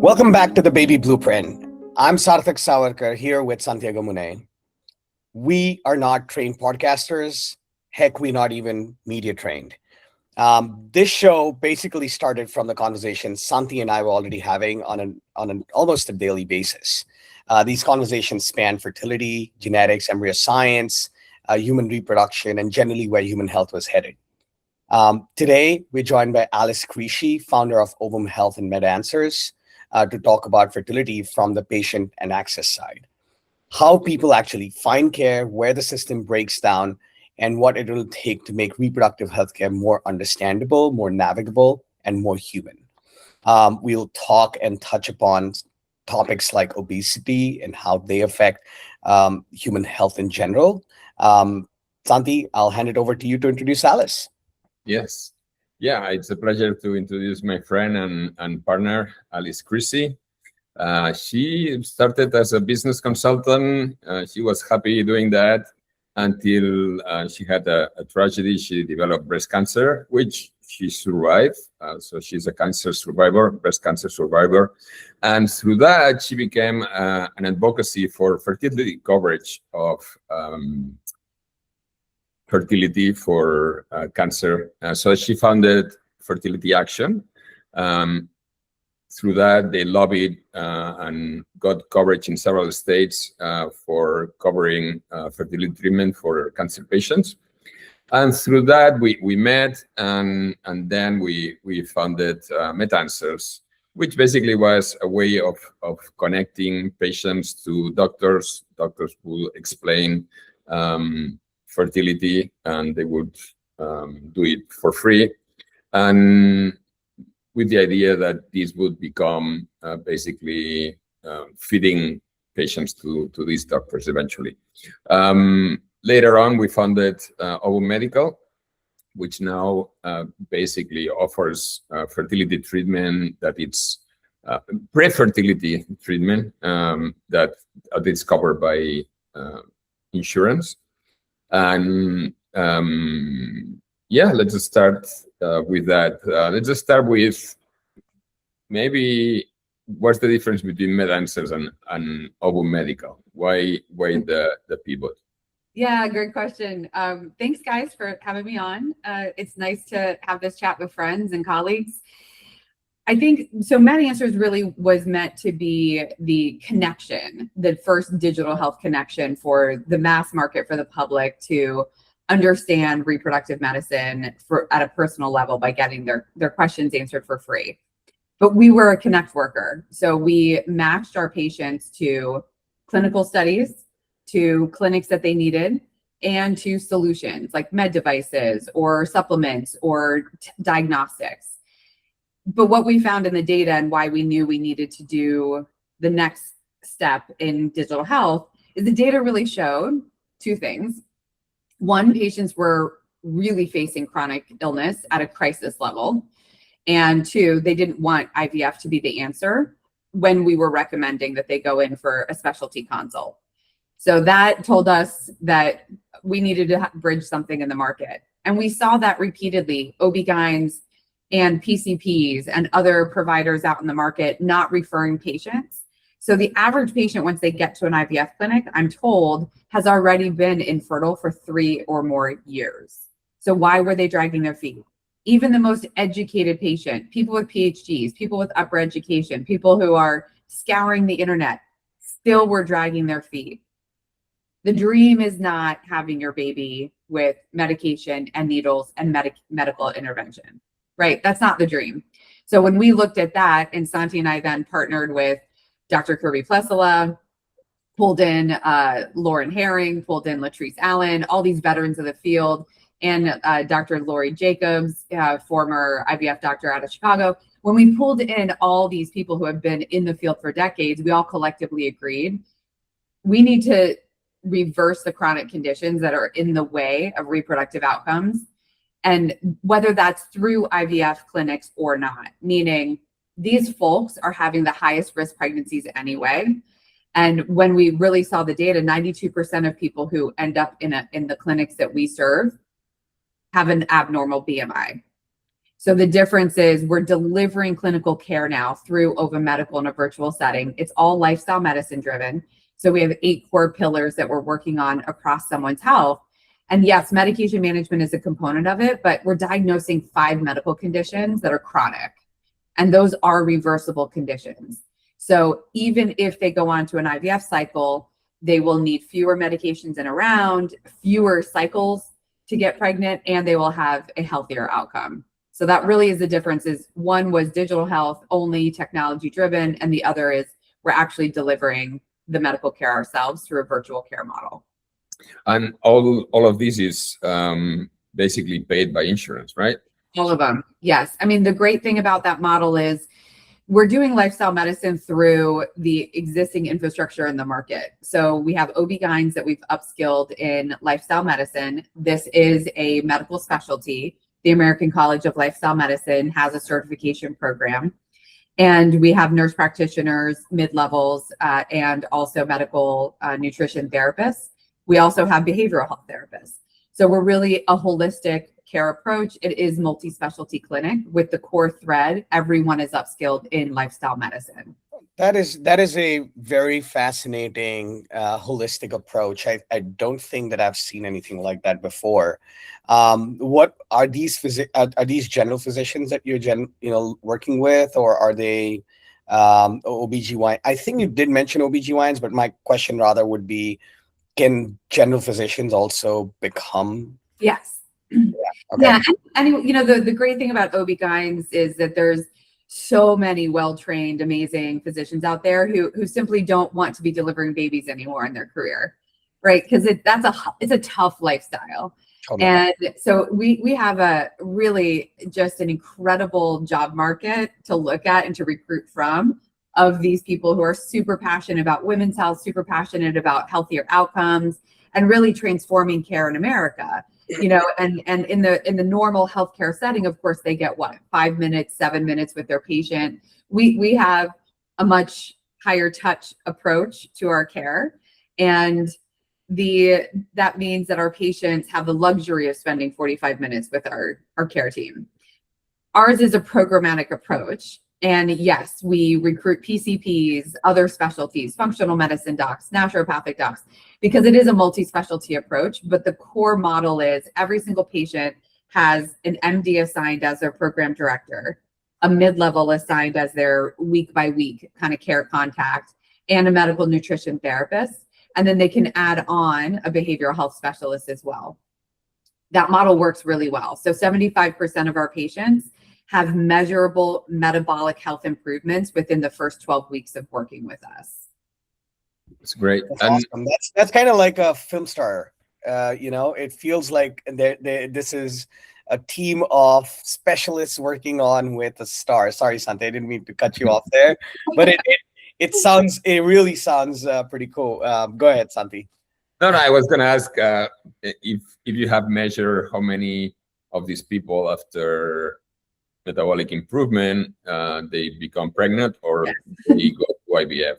Welcome back to the Baby Blueprint. I'm Sarthak Savarkar here with Santiago Mune. We are not trained podcasters. Heck, we're not even media trained. This show basically started from the conversation Santi and I were already having on an almost a daily basis. These conversations span fertility, genetics, embryo science, human reproduction, and generally where human health was headed. Today, we're joined by Alice Creasy, founder of Ovum Health and MedAnswers, to talk about fertility from the patient and access side. How people actually find care, where the system breaks down, and what it will take to make reproductive healthcare more understandable, more navigable, and more human. We'll talk and touch upon topics like obesity and how they affect human health in general. Santi, I'll hand it over to you to introduce Alice. Yes. Yeah, it's a pleasure to introduce my friend and partner, Alice Creasy. She started as a business consultant. She was happy doing that until she had a tragedy. She developed breast cancer, which she survived. So she's a cancer survivor, breast cancer survivor. And through that, she became an advocacy for fertility coverage of fertility for cancer. So she founded Fertility Action. Through that, they lobbied and got coverage in several states for covering fertility treatment for cancer patients. And through that, we met, and then we founded MedAnswers, which basically was a way of connecting patients to doctors. Doctors will explain fertility, and they would do it for free, and with the idea that this would become basically feeding patients to these doctors eventually. Later on, we founded Ovum Medical, which now basically offers fertility treatment that it's pre-fertility treatment that is covered by insurance. And let's just start with that. Let's just start with maybe what's the difference between MedAnswers and Ovum Medical? Why the pivot? Yeah, great question. Thanks, guys, for having me on. It's nice to have this chat with friends and colleagues. I think so. MedAnswers really was meant to be the connection, the first digital health connection for the mass market, for the public to understand reproductive medicine at a personal level by getting their questions answered for free. But we were a connect worker. So we matched our patients to clinical studies, to clinics that they needed, and to solutions like med devices or supplements or diagnostics. But what we found in the data and why we knew we needed to do the next step in digital health is the data really showed two things. One, patients were really facing chronic illness at a crisis level. And two, they didn't want IVF to be the answer when we were recommending that they go in for a specialty consult. So that told us that we needed to bridge something in the market. And we saw that repeatedly, OB-GYNs and PCPs and other providers out in the market not referring patients. So the average patient, once they get to an IVF clinic, I'm told, has already been infertile for 3 or more years. So why were they dragging their feet? Even the most educated patient, people with PhDs, people with upper education, people who are scouring the internet, still were dragging their feet. The dream is not having your baby with medication and needles and medical intervention, right? That's not the dream. So when we looked at that, and Santi and I then partnered with Dr. Kirby Plessala, pulled in Lauren Herring, pulled in Latrice Allen, all these veterans of the field, and Dr. Lori Jacobs, former IVF doctor out of Chicago. When we pulled in all these people who have been in the field for decades, we all collectively agreed we need to reverse the chronic conditions that are in the way of reproductive outcomes. And whether that's through IVF clinics or not, meaning these folks are having the highest risk pregnancies anyway. And when we really saw the data, 92% of people who end up in the clinics that we serve have an abnormal BMI. So the difference is we're delivering clinical care now through Ovum Medical in a virtual setting. It's all lifestyle medicine driven. So we have 8 core pillars that we're working on across someone's health. And yes, medication management is a component of it, but we're diagnosing 5 medical conditions that are chronic. And those are reversible conditions. So even if they go on to an IVF cycle, they will need fewer medications in around, fewer cycles to get pregnant, and they will have a healthier outcome. So that really is the difference. Is one was digital health, only technology driven, and the other is we're actually delivering the medical care ourselves through a virtual care model. And all of this is basically paid by insurance, right? All of them. Yes. I mean, the great thing about that model is we're doing lifestyle medicine through the existing infrastructure in the market. So we have OB-GYNs that we've upskilled in lifestyle medicine. This is a medical specialty. The American College of Lifestyle Medicine has a certification program. And we have nurse practitioners, mid-levels, and also medical nutrition therapists. We also have behavioral health therapists. So we're really a holistic care approach. It is multi-specialty clinic with the core thread. Everyone is upskilled in lifestyle medicine. That is a very fascinating holistic approach. I don't think that I've seen anything like that before. What are these are these general physicians that you're working with, or are they OBGYN? I think you did mention OBGYNs, but my question rather would be, can general physicians also become? Yes. Okay. Yeah. And the great thing about OB-GYNs is that there's so many well-trained, amazing physicians out there who simply don't want to be delivering babies anymore in their career, right? Because it's a tough lifestyle. Oh, and so we have a really just an incredible job market to look at and to recruit from, of these people who are super passionate about women's health, super passionate about healthier outcomes, and really transforming care in America. And in the normal healthcare setting, of course, they get 5 minutes, 7 minutes with their patient. We have a much higher touch approach to our care, and that means that our patients have the luxury of spending 45 minutes with our care team. Ours is a programmatic approach. And yes, we recruit PCPs, other specialties, functional medicine docs, naturopathic docs, because it is a multi-specialty approach. But the core model is every single patient has an MD assigned as their program director, a mid-level assigned as their week-by-week kind of care contact, and a medical nutrition therapist. And then they can add on a behavioral health specialist as well. That model works really well. So 75% of our patients have measurable metabolic health improvements within the first 12 weeks of working with us. It's great. That's awesome. That's kind of like a film star. It feels like this is a team of specialists working on with a star. Sorry, Santi, I didn't mean to cut you off there, but it really sounds pretty cool. Go ahead, Santi. No, I was going to ask if you have measured how many of these people after metabolic improvement they become pregnant, or they go to IVF.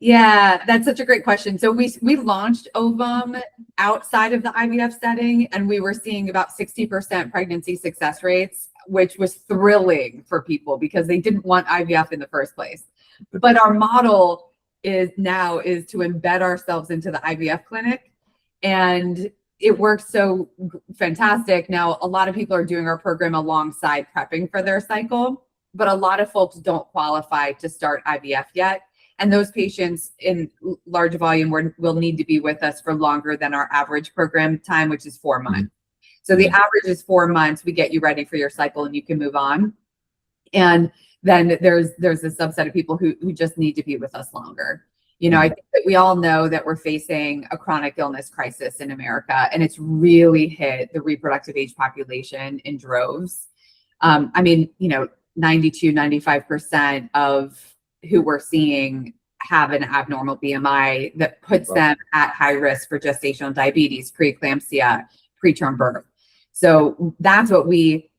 Yeah, that's such a great question. So we launched Ovum outside of the IVF setting, and we were seeing about 60% pregnancy success rates, which was thrilling for people because they didn't want IVF in the first place. But our model is to embed ourselves into the IVF clinic, and it works so fantastic. Now, a lot of people are doing our program alongside prepping for their cycle, but a lot of folks don't qualify to start IVF yet. And those patients in large volume will need to be with us for longer than our average program time, which is 4 months. So the average is 4 months. We get you ready for your cycle and you can move on. And then there's a subset of people who just need to be with us longer. I think that we all know that we're facing a chronic illness crisis in America, and it's really hit the reproductive age population in droves. 92-95% of who we're seeing have an abnormal BMI that puts them at high risk for gestational diabetes, preeclampsia, preterm birth. So that's what we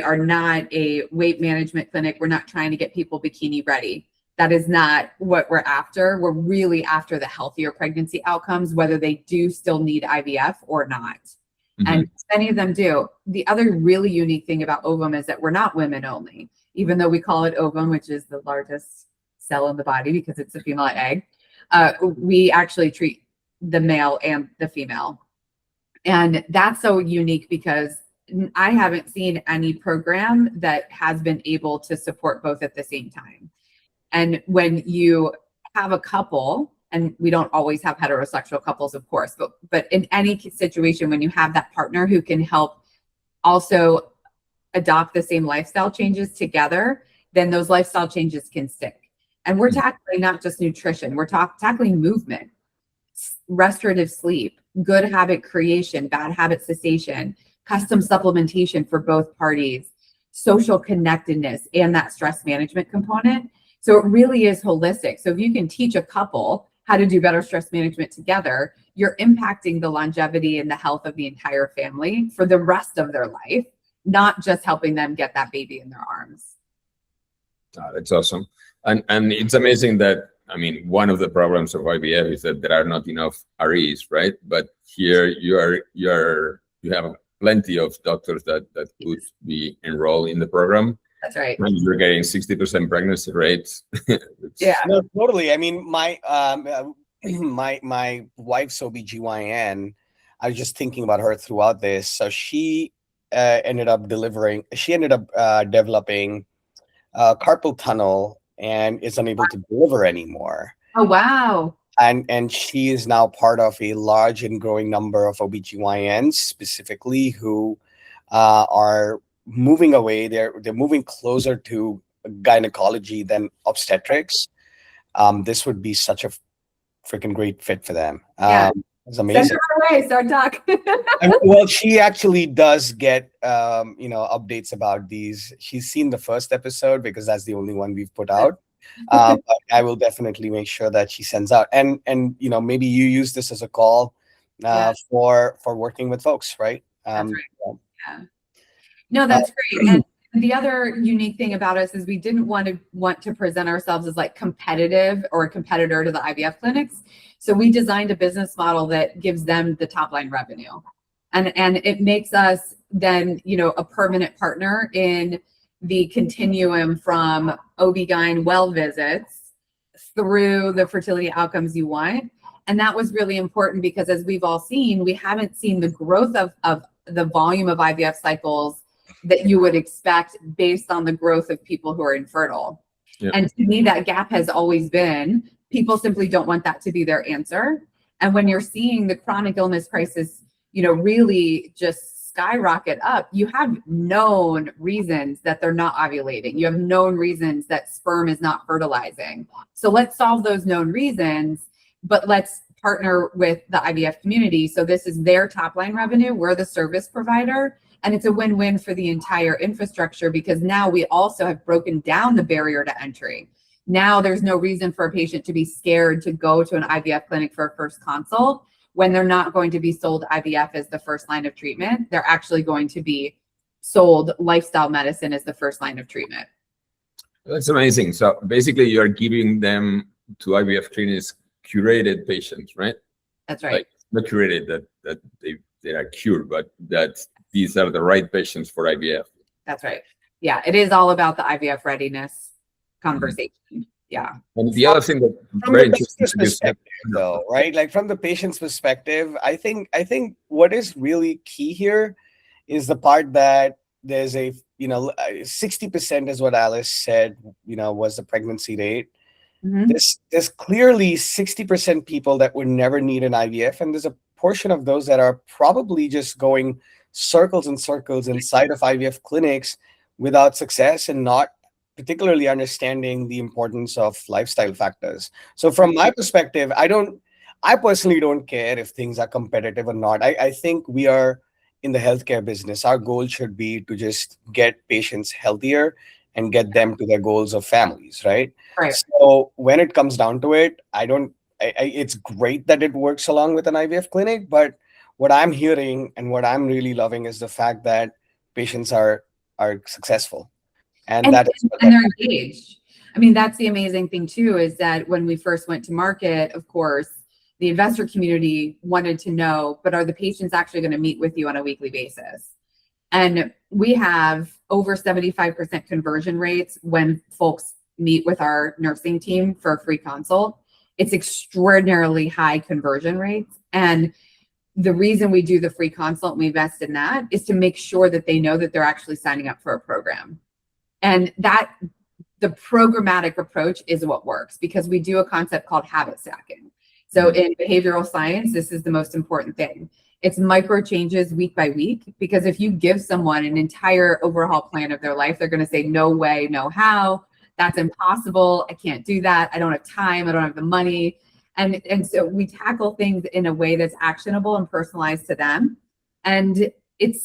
are not a weight management clinic. We're not trying to get people bikini ready. That is not what we're after. We're really after the healthier pregnancy outcomes, whether they do still need IVF or not. And many of them do. The other really unique thing about Ovum is that we're not women only, even though we call it ovum, which is the largest cell in the body because it's a female egg. We actually treat the male and the female. And that's so unique because I haven't seen any program that has been able to support both at the same time. And when you have a couple, and we don't always have heterosexual couples, of course, but in any situation, when you have that partner who can help also adopt the same lifestyle changes together, then those lifestyle changes can stick. And we're tackling not just nutrition, we're tackling movement, restorative sleep, good habit creation, bad habit cessation, custom supplementation for both parties, social connectedness, and that stress management component. So it really is holistic. So if you can teach a couple how to do better stress management together, you're impacting the longevity and the health of the entire family for the rest of their life, not just helping them get that baby in their arms. That's awesome. And it's amazing that, I mean, one of the problems of IVF is that there are not enough REs, right? But here you have plenty of doctors that could be enrolled in the program. That's right. And you're getting 60% pregnancy rates. Yeah. No, totally. I mean, my wife's OBGYN, I was just thinking about her throughout this. So she ended up developing carpal tunnel and is unable to deliver anymore. Oh, wow. And she is now part of a large and growing number of OBGYNs specifically who are moving away. They're moving closer to gynecology than obstetrics. This would be such a freaking great fit for them. Yeah. It's amazing. Send her away, start talking. Well, she actually does get updates about these. She's seen the first episode because that's the only one we've put out. But I will definitely make sure that she sends out, and maybe you use this as a call for working with folks, right? That's right. Yeah. No, that's great. And the other unique thing about us is we didn't want to present ourselves as like competitive or a competitor to the IVF clinics. So we designed a business model that gives them the top line revenue, and it makes us then a permanent partner in the continuum from OB-GYN well visits through the fertility outcomes you want. And that was really important because as we've all seen, we haven't seen the growth of the volume of IVF cycles that you would expect based on the growth of people who are infertile. Yep. And to me, that gap has always been, people simply don't want that to be their answer. And when you're seeing the chronic illness crisis, really just skyrocket up, you have known reasons that they're not ovulating. You have known reasons that sperm is not fertilizing. So let's solve those known reasons, but let's partner with the IVF community. So this is their top line revenue. We're the service provider. And it's a win-win for the entire infrastructure because now we also have broken down the barrier to entry. Now there's no reason for a patient to be scared to go to an IVF clinic for a first consult when they're not going to be sold IVF as the first line of treatment. They're actually going to be sold lifestyle medicine as the first line of treatment. That's amazing. So basically you're giving them to IVF clinics curated patients, right? That's right. Like not curated that they are cured, but that these are the right patients for IVF. That's right. Yeah, it is all about the IVF readiness conversation. Mm-hmm. Yeah. And the other thing that from very the interesting patient's perspective, though, right? Like from the patient's perspective, I think what is really key here is the part that there's 60% is what Alice said, was the pregnancy rate. Mm-hmm. There's clearly 60% people that would never need an IVF, and there's a portion of those that are probably just going circles and circles inside of IVF clinics without success and not particularly understanding the importance of lifestyle factors. So from my perspective, I personally don't care if things are competitive or not. I think we are in the healthcare business. Our goal should be to just get patients healthier and get them to their goals of families, right? Right. So when it comes down to it, it's great that it works along with an IVF clinic, but what I'm hearing and what I'm really loving is the fact that patients are successful. And they're engaged. I mean, that's the amazing thing too, is that when we first went to market, of course, the investor community wanted to know, but are the patients actually going to meet with you on a weekly basis? And we have over 75% conversion rates when folks meet with our nursing team for a free consult. It's extraordinarily high conversion rates. And the reason we do the free consult and we invest in that is to make sure that they know that they're actually signing up for a program. And that the programmatic approach is what works, because we do a concept called habit stacking. So in behavioral science, this is the most important thing. It's micro changes week by week, because if you give someone an entire overhaul plan of their life, they're going to say, no way, no how, that's impossible. I can't do that. I don't have time. I don't have the money. And so we tackle things in a way that's actionable and personalized to them. And it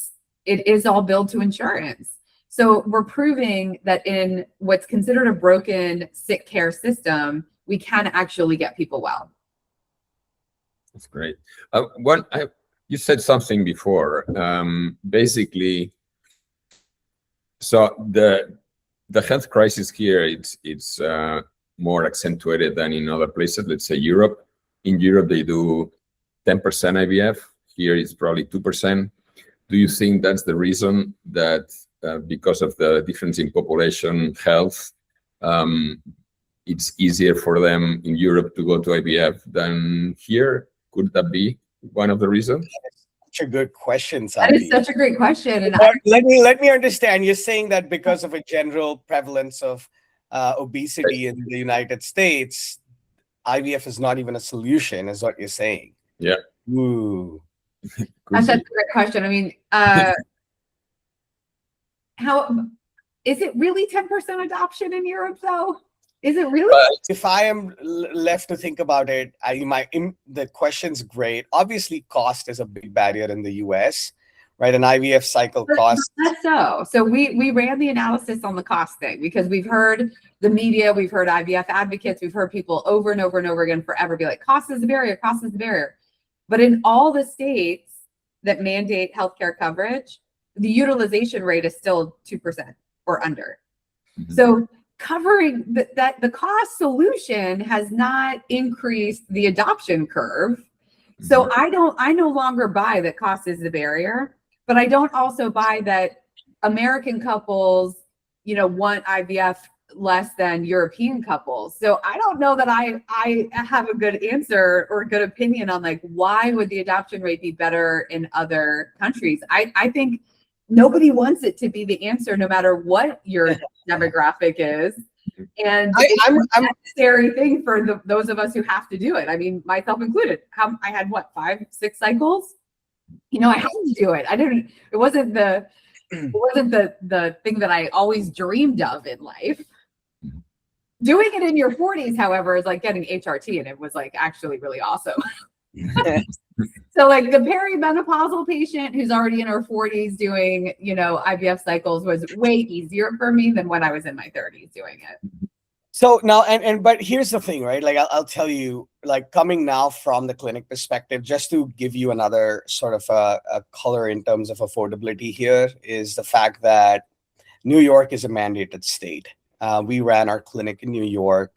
is all billed to insurance. So we're proving that in what's considered a broken sick care system, we can actually get people well. That's great. You said something before. Basically, so the health crisis here, it's more accentuated than in other places. Let's say Europe. In Europe, they do 10% IVF. Here, it's probably 2%. Do you think that's the reason that because of the difference in population health, it's easier for them in Europe to go to IVF than here? Could that be one of the reasons? Such a good question, That Sandy. is such a great question. And But let me understand. You're saying that because of a general prevalence of obesity in the United States, IVF is not even a solution, is what you're saying. Yeah. Ooh. that's a great question. I mean, how is it really 10% adoption in Europe though? Is it really? If I am left to think about it, the question's great. Obviously, cost is a big barrier in the US, right? An IVF cycle costs. That's so we ran the analysis on the cost thing, because we've heard the media, we've heard IVF advocates, we've heard people over and over and over again forever be like, cost is the barrier, cost is the barrier. But in all the states that mandate healthcare coverage, the utilization rate is still 2% or under. Mm-hmm. So covering that the cost solution has not increased the adoption curve. So I no longer buy that cost is the barrier, but I don't also buy that American couples, want IVF less than European couples. So I don't know that I have a good answer or a good opinion on like, why would the adoption rate be better in other countries? I think nobody wants it to be the answer, no matter what your demographic is. And it's a necessary thing for those of us who have to do it. I mean, myself included. I had 5-6 cycles. I had to do it. It wasn't the thing that I always dreamed of in life. Doing it in your 40s, however, is like getting HRT, and it was like actually really awesome. So like the perimenopausal patient who's already in her 40s doing, IVF cycles was way easier for me than when I was in my 30s doing it. So now, but here's the thing, right? Like I'll tell you, like coming now from the clinic perspective, just to give you another sort of a color in terms of affordability here, is the fact that New York is a mandated state. We ran our clinic in New York,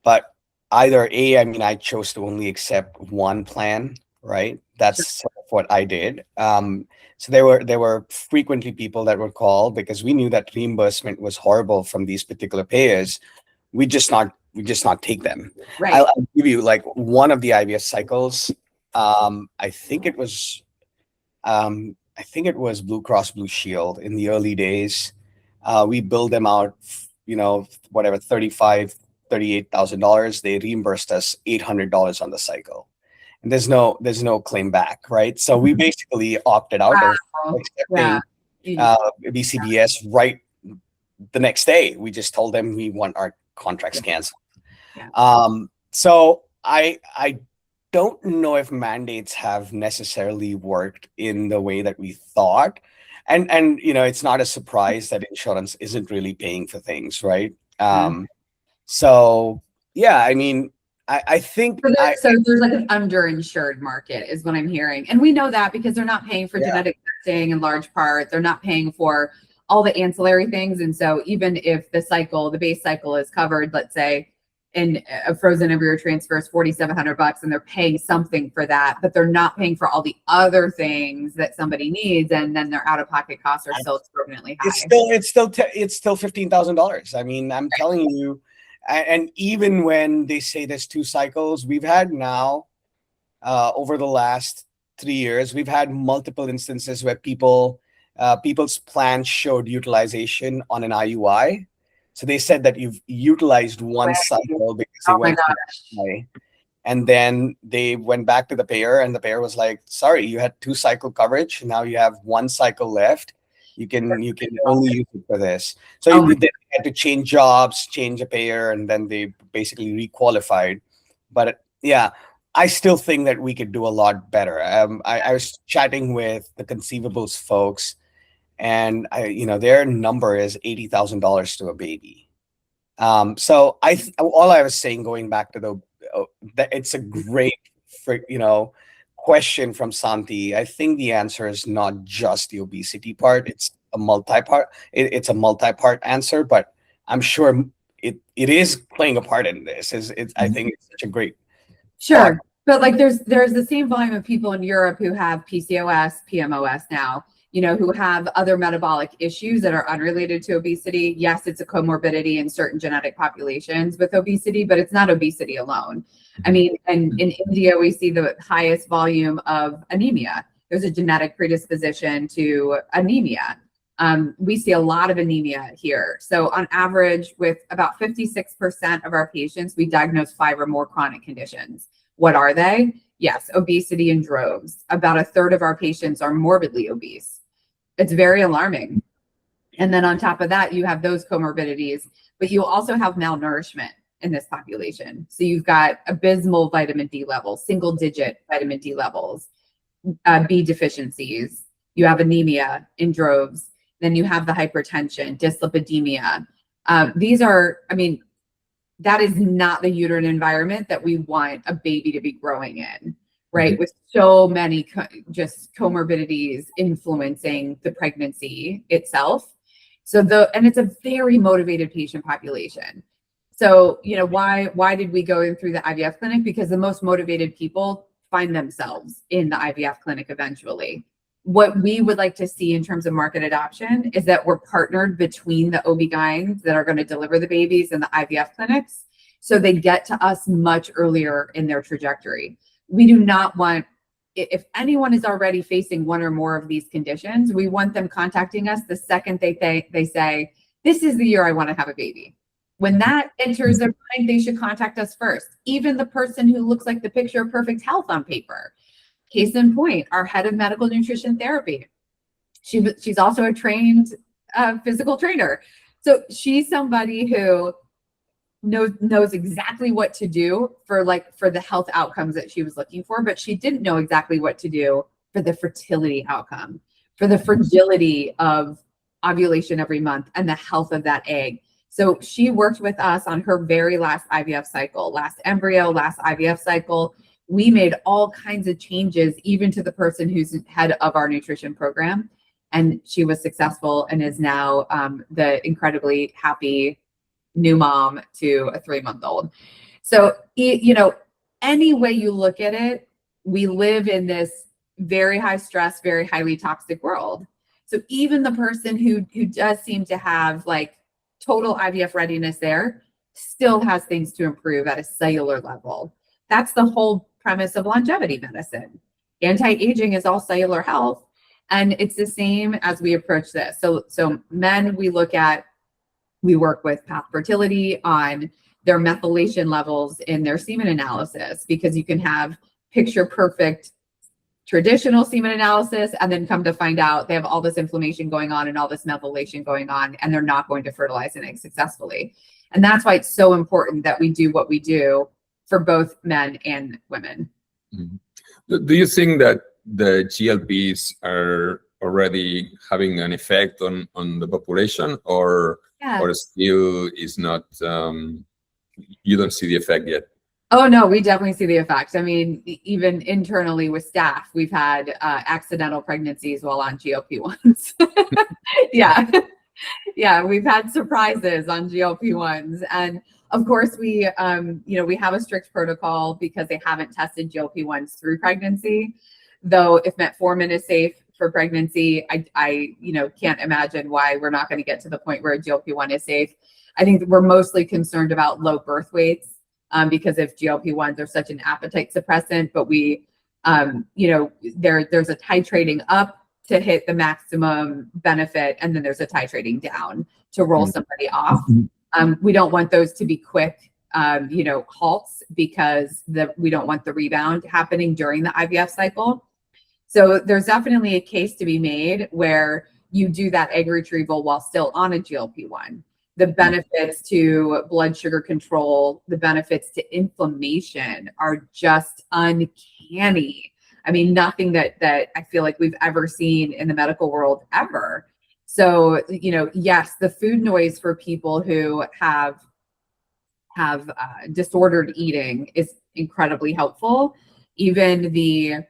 but I chose to only accept one plan, right? That's sort of what I did. So there were frequently people that would call because we knew that reimbursement was horrible from these particular payers. We just not take them. Right. I'll give you like one of the IVF cycles. I think it was Blue Cross Blue Shield in the early days. We billed them out, whatever, $38,000. They reimbursed us $800 on the cycle, and there's no claim back, right? So we basically opted out of accepting BCBS right the next day. We just told them we want our contracts canceled. Yeah. So I don't know if mandates have necessarily worked in the way that we thought, and it's not a surprise that insurance isn't really paying for things, right? So yeah, I mean, I think so there's like an underinsured market is what I'm hearing. And we know that because they're not paying for genetic testing in large part. They're not paying for all the ancillary things. And so even if the base cycle is covered, let's say, and a frozen embryo transfer is $4,700, and they're paying something for that, but they're not paying for all the other things that somebody needs, and then their out-of-pocket costs are still exorbitantly high. It's still $15,000. I mean, I'm telling you, and even when they say there's 2 cycles, we've had now over the last 3 years, we've had multiple instances where people's plans showed utilization on an IUI. So they said that you've utilized one cycle because they went to the IUI. And then they went back to the payer, and the payer was like, sorry, you had 2 cycle coverage. Now you have 1 cycle left. You can only use it for this. So they had to change jobs, change a payer, and then they basically requalified. But yeah, I still think that we could do a lot better. I was chatting with the conceivables folks, and their number is $80,000 to a baby. So all I was saying, going back to that it's a great question from Santi. I think the answer is not just the obesity part. It's a multi-part. It's a multi-part answer, but I'm sure it is playing a part in this. I think it's such a great part. But like there's the same volume of people in Europe who have PCOS, PMOS now, who have other metabolic issues that are unrelated to obesity. Yes, it's a comorbidity in certain genetic populations with obesity, but it's not obesity alone. I mean, and in India, we see the highest volume of anemia. There's a genetic predisposition to anemia. We see a lot of anemia here. So on average, with about 56% of our patients, we diagnose 5 or more chronic conditions. What are they? Yes, obesity in droves. About 1/3 of our patients are morbidly obese. It's very alarming. And then on top of that, you have those comorbidities, but you also have malnourishment in this population. So you've got abysmal vitamin D levels, single-digit vitamin D levels, B deficiencies. You have anemia in droves. Then you have the hypertension, dyslipidemia. That is not the uterine environment that we want a baby to be growing in, right? With so many just comorbidities influencing the pregnancy itself. And it's a very motivated patient population. So, why did we go through the IVF clinic? Because the most motivated people find themselves in the IVF clinic eventually. What we would like to see in terms of market adoption is that we're partnered between the OB-GYNs that are going to deliver the babies and the IVF clinics, so they get to us much earlier in their trajectory. We do not want, if anyone is already facing one or more of these conditions, we want them contacting us the second they say, this is the year I want to have a baby. When that enters their mind, they should contact us first. Even the person who looks like the picture of perfect health on paper. Case in point, our head of medical nutrition therapy. She's also a trained physical trainer. So she's somebody who knows exactly what to do for the health outcomes that she was looking for, but she didn't know exactly what to do for the fertility outcome, for the fragility of ovulation every month and the health of that egg. So she worked with us on her very last IVF cycle, last embryo, last IVF cycle. We made all kinds of changes, even to the person who's head of our nutrition program. And she was successful and is now the incredibly happy new mom to a 3-month-old. So, any way you look at it, we live in this very high stress, very highly toxic world. So even the person who does seem to have total IVF readiness there still has things to improve at a cellular level. That's the whole premise of longevity medicine. Anti-aging is all cellular health. And it's the same as we approach this. So men, we work with Path Fertility on their methylation levels in their semen analysis, because you can have picture perfect traditional semen analysis and then come to find out they have all this inflammation going on and all this methylation going on, and they're not going to fertilize an egg successfully. And that's why it's so important that we do what we do for both men and women. Mm-hmm. Do you think that the GLPs are already having an effect on the population, or still is not, you don't see the effect yet? Oh, no, we definitely see the effect. I mean, even internally with staff, we've had accidental pregnancies while on GLP-1s. Yeah. Yeah, we've had surprises on GLP-1s. And of course, we have a strict protocol because they haven't tested GLP-1s through pregnancy. Though if metformin is safe for pregnancy, I can't imagine why we're not going to get to the point where a GLP-1 is safe. I think we're mostly concerned about low birth weights because if GLP-1s are such an appetite suppressant, but we, there's a titrating up to hit the maximum benefit, and then there's a titrating down to roll somebody off. We don't want those to be quick, halts because we don't want the rebound happening during the IVF cycle. So there's definitely a case to be made where you do that egg retrieval while still on a GLP-1. The benefits to blood sugar control, the benefits to inflammation are just uncanny. I mean, nothing that I feel like we've ever seen in the medical world ever. So, yes, the food noise for people who have disordered eating is incredibly helpful. Even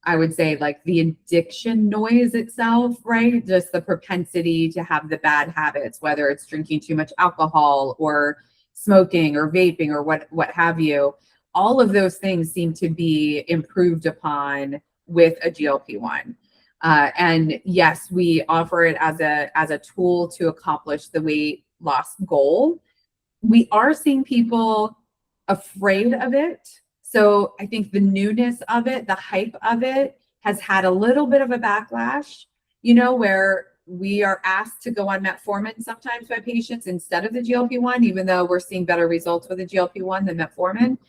I would say like the addiction noise itself, right? Just the propensity to have the bad habits, whether it's drinking too much alcohol or smoking or vaping or what have you. All of those things seem to be improved upon with a GLP-1. And yes, we offer it as a tool to accomplish the weight loss goal. We are seeing people afraid of it. So I think the newness of it, the hype of it has had a little bit of a backlash, where we are asked to go on metformin sometimes by patients instead of the GLP-1, even though we're seeing better results with the GLP-1 than metformin.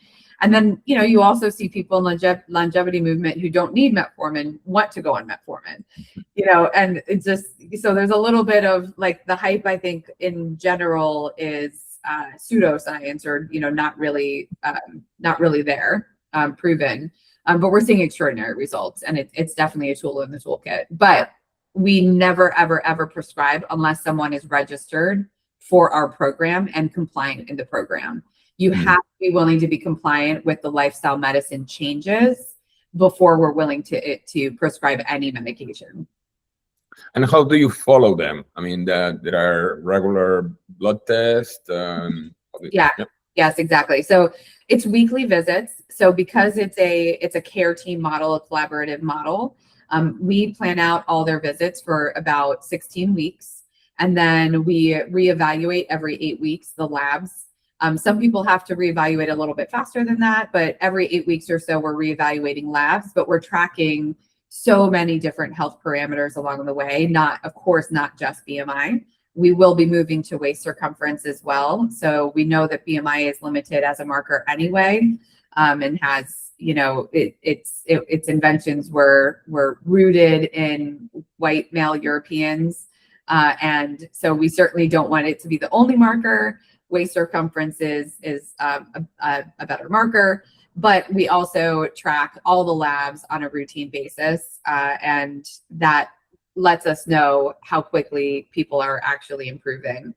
And then, you also see people in longevity movement who don't need metformin want to go on metformin, and it's just, so there's a little bit of like the hype, I think in general is pseudoscience or, not really there, proven. But we're seeing extraordinary results, and it's definitely a tool in the toolkit. But we never, ever, ever prescribe unless someone is registered for our program and compliant in the program. You have to be willing to be compliant with the lifestyle medicine changes before we're willing to prescribe any medication. And how do you follow them? I mean, there are regular blood tests. Yes, exactly. So it's weekly visits. So because it's a care team model, a collaborative model, we plan out all their visits for about 16 weeks. And then we reevaluate every 8 weeks, the labs. Some people have to reevaluate a little bit faster than that, but every 8 weeks or so, we're reevaluating labs, but we're tracking so many different health parameters along the way. Not just BMI. We will be moving to waist circumference as well. So we know that BMI is limited as a marker anyway, and has, its inventions were rooted in white male Europeans. And so we certainly don't want it to be the only marker. Waist circumference is a better marker, but we also track all the labs on a routine basis, and that lets us know how quickly people are actually improving.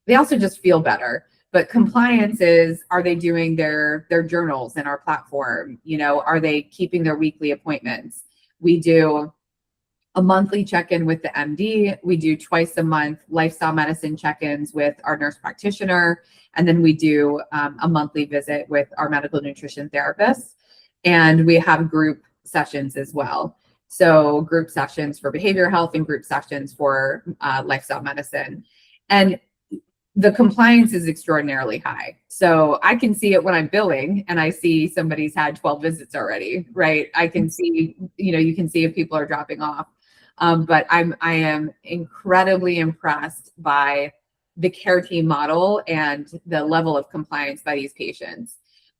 They also just feel better. But compliance is, are they doing their journals in our platform? Are they keeping their weekly appointments? We do a monthly check-in with the MD. We do twice a month lifestyle medicine check-ins with our nurse practitioner. And then we do a monthly visit with our medical nutrition therapist. And we have group sessions as well. So group sessions for behavioral health and group sessions for lifestyle medicine. And the compliance is extraordinarily high. So I can see it when I'm billing and I see somebody's had 12 visits already, right? I can see, you can see if people are dropping off. But I am incredibly impressed by the care team model and the level of compliance by these patients.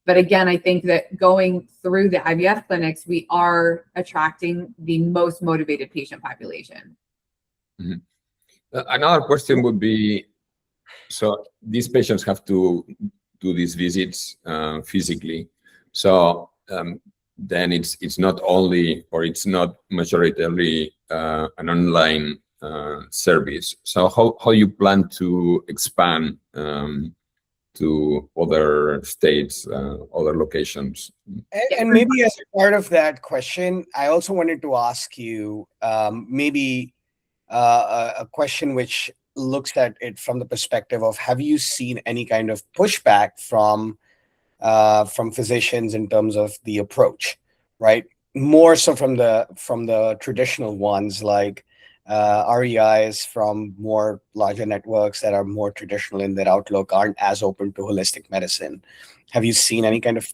But again, I think that going through the IVF clinics, we are attracting the most motivated patient population. Another question would be, so these patients have to do these visits physically. So then it's not only, or it's not majoritarily an online service. So how you plan to expand to other states, other locations? And maybe as part of that question, I also wanted to ask you maybe a question which looks at it from the perspective of, have you seen any kind of pushback from physicians in terms of the approach, right? More so from the traditional ones like REIs from more larger networks that are more traditional in their outlook, aren't as open to holistic medicine. Have you seen any kind of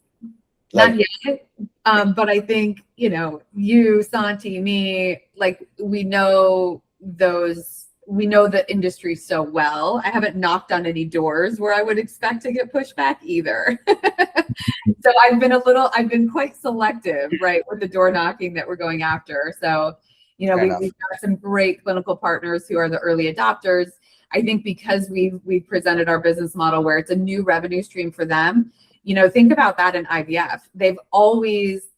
Not yet. But I think, you, Santi, me, like we know the industry so well. I haven't knocked on any doors where I would expect to get pushback either. So I've been quite selective, right, with the door knocking that we're going after. So, we've got some great clinical partners who are the early adopters. I think because we've presented our business model where it's a new revenue stream for them. Think about that in IVF. They've always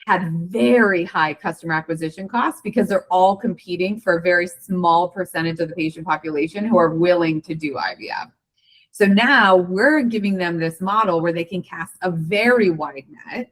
had very high customer acquisition costs because they're all competing for a very small percentage of the patient population who are willing to do IVF. So now we're giving them this model where they can cast a very wide net.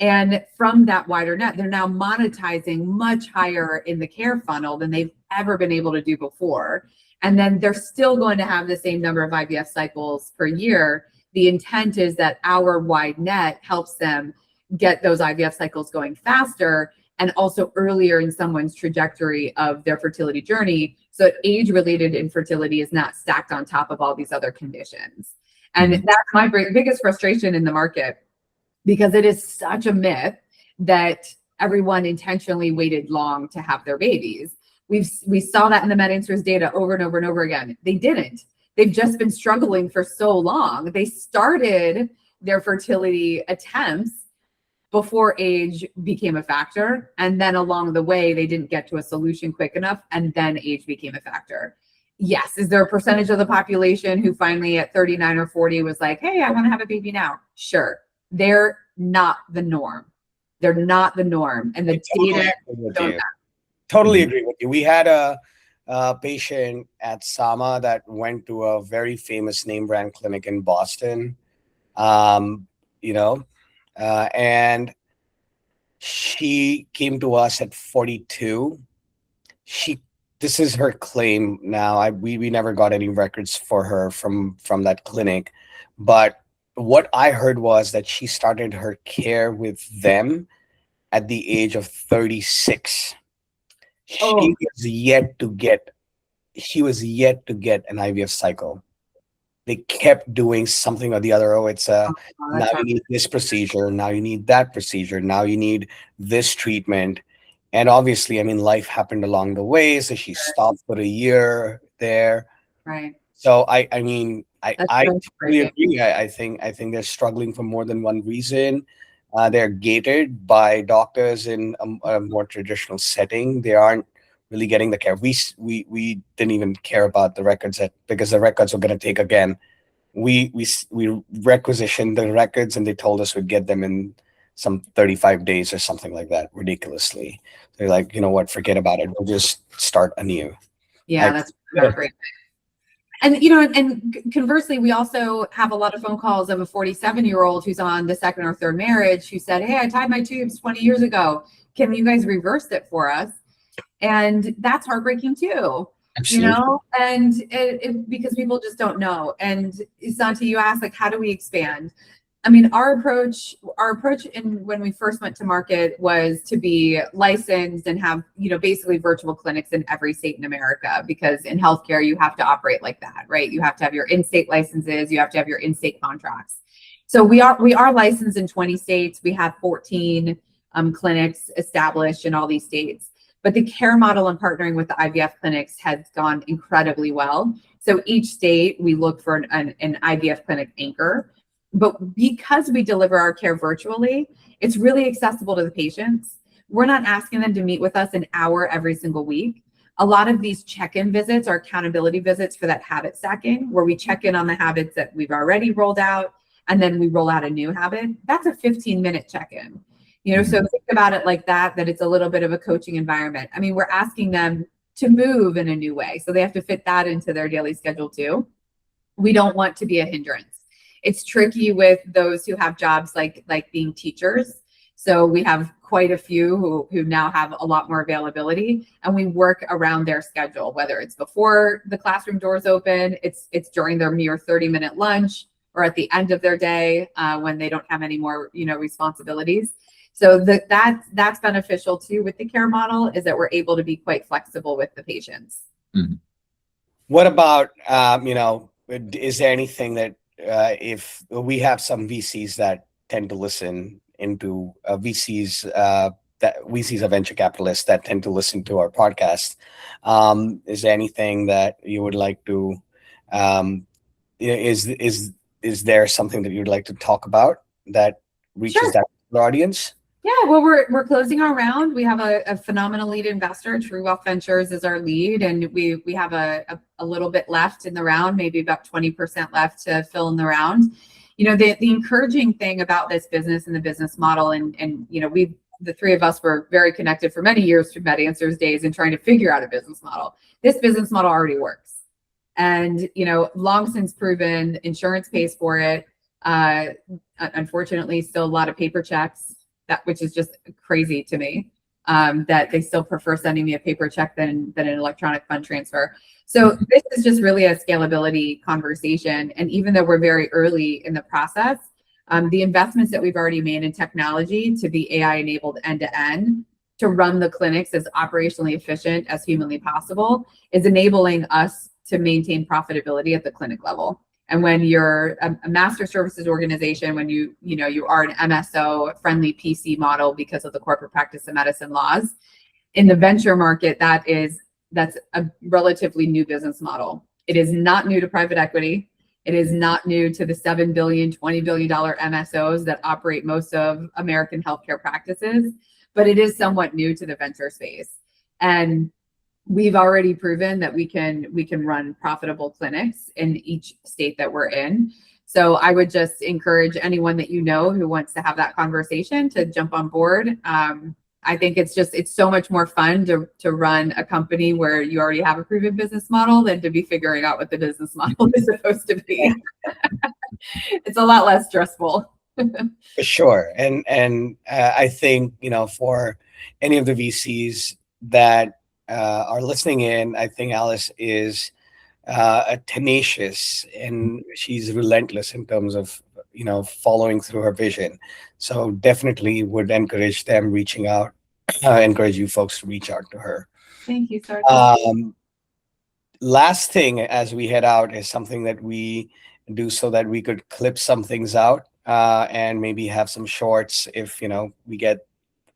And from that wider net, they're now monetizing much higher in the care funnel than they've ever been able to do before. And then they're still going to have the same number of IVF cycles per year. The intent is that our wide net helps them get those IVF cycles going faster and also earlier in someone's trajectory of their fertility journey. So that age-related infertility is not stacked on top of all these other conditions. And that's my biggest frustration in the market, because it is such a myth that everyone intentionally waited long to have their babies. We saw that in the MedAnswers data over and over and over again. They didn't. They've just been struggling for so long. They started their fertility attempts before age became a factor. And then along the way, they didn't get to a solution quick enough. And then age became a factor. Yes. Is there a percentage of the population who finally at 39 or 40 was like, hey, I want to have a baby now? Sure. They're not the norm. They're not the norm. And the data don't matter. Totally agree with you. We had a patient at Sama that went to a very famous name brand clinic in Boston, and she came to us at 42. This is her claim now. We never got any records for her from that clinic, but what I heard was that she started her care with them at the age of 36. She was yet to get an IVF cycle. They kept doing something or the other. Now you need this procedure. Now you need that procedure. Now you need this treatment. And obviously, life happened along the way. So she stopped for a year there. Right. So I totally agree. I think they're struggling for more than one reason. They're gated by doctors in a more traditional setting. They aren't really getting the care. We didn't even care about the records because the records were going to take again. We requisitioned the records and they told us we'd get them in some 35 days or something like that, ridiculously. They're like, you know what, forget about it. We'll just start anew. Yeah, that's great. And, and conversely, we also have a lot of phone calls of a 47-year-old who's on the second or third marriage who said, hey, I tied my tubes 20 years ago. Can you guys reverse it for us? And that's heartbreaking too. Absolutely. And because people just don't know. And Santi, you asked, like, how do we expand? Our approach when we first went to market was to be licensed and have, basically virtual clinics in every state in America, because in healthcare, you have to operate like that, right? You have to have your in-state licenses, you have to have your in-state contracts. So we are licensed in 20 states. We have 14 clinics established in all these states. But the care model and partnering with the IVF clinics has gone incredibly well. So each state, we look for an IVF clinic anchor. But because we deliver our care virtually, it's really accessible to the patients. We're not asking them to meet with us an hour every single week. A lot of these check-in visits are accountability visits for that habit stacking, where we check in on the habits that we've already rolled out, and then we roll out a new habit. That's a 15-minute check-in. So think about it like that it's a little bit of a coaching environment. We're asking them to move in a new way. So they have to fit that into their daily schedule too. We don't want to be a hindrance. It's tricky with those who have jobs like being teachers. So we have quite a few who now have a lot more availability, and we work around their schedule, whether it's before the classroom doors open, it's during their mere 30-minute lunch, or at the end of their day when they don't have any more, responsibilities. So that's beneficial too with the care model, is that we're able to be quite flexible with the patients. Mhm. What about, is there anything that if we have some VCs that tend to listen into VCs are venture capitalists that tend to listen to our podcast. Is there anything that you would like to, is there something that you'd like to talk about that reaches Sure. that audience? Yeah, well, we're closing our round. We have a phenomenal lead investor. True Wealth Ventures is our lead, and we have a little bit left in the round, maybe about 20% left to fill in the round. The encouraging thing about this business and the business model, and the three of us were very connected for many years through MedAnswers days and trying to figure out a business model. This business model already works, and long since proven. Insurance pays for it. Unfortunately, still a lot of paper checks. Which is just crazy to me, that they still prefer sending me a paper check than an electronic fund transfer. So this is just really a scalability conversation. And even though we're very early in the process, the investments that we've already made in technology to be AI enabled end to end, to run the clinics as operationally efficient as humanly possible, is enabling us to maintain profitability at the clinic level. And when you're a master services organization, when you are an MSO friendly PC model because of the corporate practice of medicine laws, in the venture market, that's a relatively new business model. It is not new to private equity. It is not new to the $7 billion, $20 billion MSOs that operate most of American healthcare practices, but it is somewhat new to the venture space. And we've already proven that we can run profitable clinics in each state that we're in. So I would just encourage anyone that who wants to have that conversation to jump on board. I think it's so much more fun to run a company where you already have a proven business model than to be figuring out what the business model is supposed to be. It's a lot less stressful. For sure. And I think, for any of the VCs that are listening in, I think Alice is tenacious, and she's relentless in terms of following through her vision. So definitely would encourage them reaching out. Encourage you folks to reach out to her. Thank you, sir. Last thing as we head out is something that we do so that we could clip some things out and maybe have some shorts if we get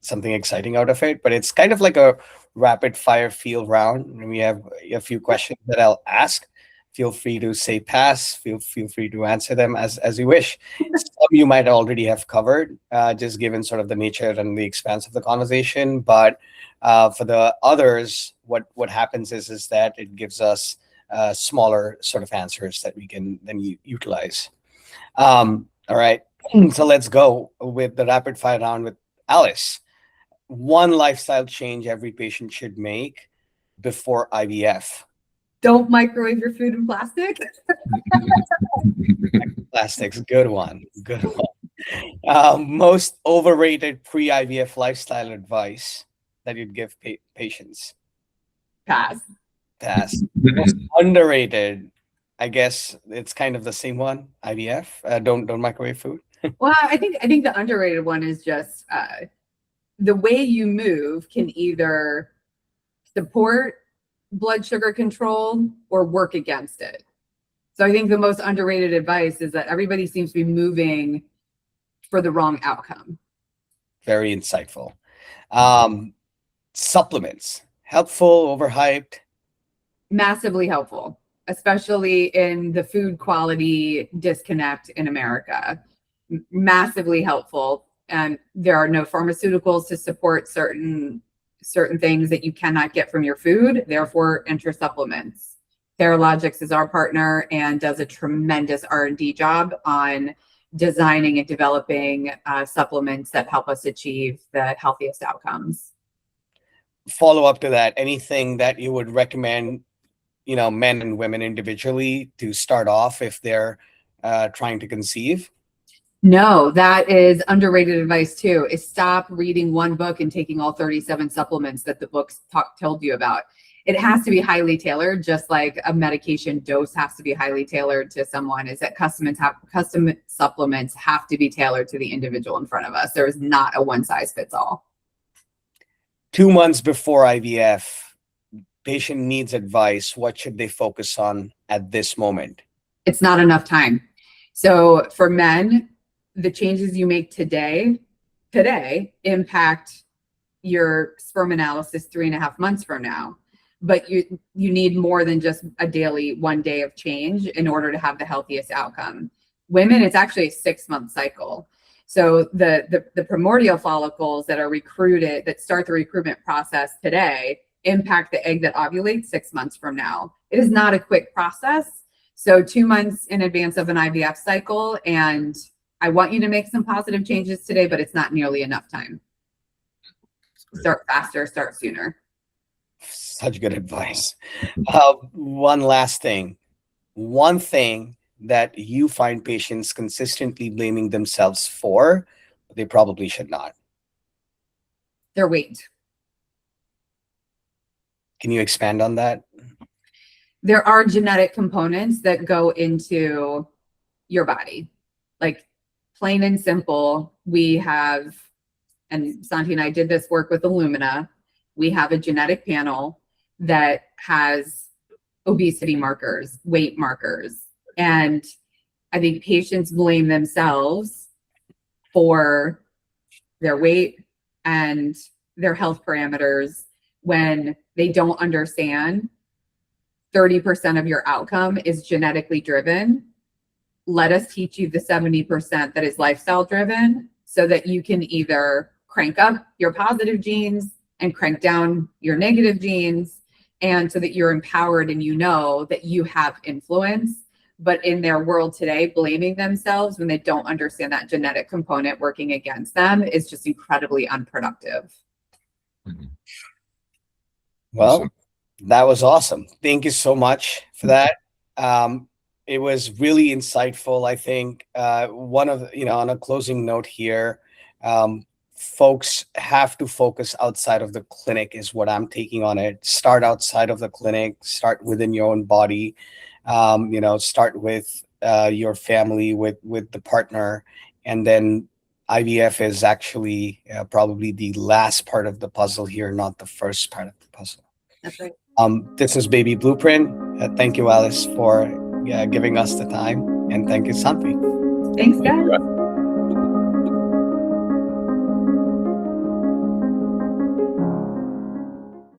something exciting out of it. But it's kind of like a rapid fire field round, and we have a few questions that I'll ask. Feel free to say pass. Feel free to answer them as you wish. Some you might already have covered, just given sort of the nature and the expanse of the conversation. But for the others, what happens is that it gives us smaller sort of answers that we can then utilize. All right, so let's go with the rapid fire round with Alice. One lifestyle change every patient should make before IVF. Don't microwave your food in plastic. Plastics, good one. Most overrated pre-IVF lifestyle advice that you'd give patients. Pass. Most underrated, I guess it's kind of the same one. IVF. Don't microwave food. Well, I think the underrated one is just the way you move can either support blood sugar control or work against it. So I think the most underrated advice is that everybody seems to be moving for the wrong outcome. Very insightful. Supplements, helpful, overhyped? Massively helpful, especially in the food quality disconnect in America. Massively helpful. And there are no pharmaceuticals to support certain things that you cannot get from your food. Therefore, enter supplements. Theralogix is our partner and does a tremendous R&D job on designing and developing supplements that help us achieve the healthiest outcomes. Follow up to that, anything that you would recommend, men and women individually to start off if they're trying to conceive? No, that is underrated advice too, is stop reading one book and taking all 37 supplements that the books told you about. It has to be highly tailored, just like a medication dose has to be highly tailored to someone, is that custom supplements have to be tailored to the individual in front of us. There is not a one size fits all. 2 months before IVF, patient needs advice. What should they focus on at this moment? It's not enough time. So for men, the changes you make today impact your sperm analysis 3.5 months from now. But you need more than just a daily 1 day of change in order to have the healthiest outcome. Women, it's actually a 6-month cycle. So the primordial follicles that are recruited, that start the recruitment process today, impact the egg that ovulates 6 months from now. It is not a quick process. So 2 months in advance of an IVF cycle, and I want you to make some positive changes today, but it's not nearly enough time. Start faster, start sooner. Such good advice. One last thing. One thing that you find patients consistently blaming themselves for, but they probably should not. Their weight. Can you expand on that? There are genetic components that go into your body. Like, plain and simple, we have, and Santi and I did this work with Illumina, we have a genetic panel that has obesity markers, weight markers. And I think patients blame themselves for their weight and their health parameters when they don't understand 30% of your outcome is genetically driven. Let us teach you the 70% that is lifestyle driven, so that you can either crank up your positive genes and crank down your negative genes, and so that you're empowered and you know that you have influence. But in their world today, blaming themselves when they don't understand that genetic component working against them is just incredibly unproductive. Well, Awesome. that was awesome. Thank you so much for that. It was really insightful. I think on a closing note here, folks have to focus outside of the clinic is what I'm taking on it. Start outside of the clinic, start within your own body, start with your family, with the partner, and then IVF is actually probably the last part of the puzzle here, not the first part of the puzzle. That's right. This is Baby Blueprint. Thank you, Alice, for giving us the time, and thank you, Santi. Thanks, guys.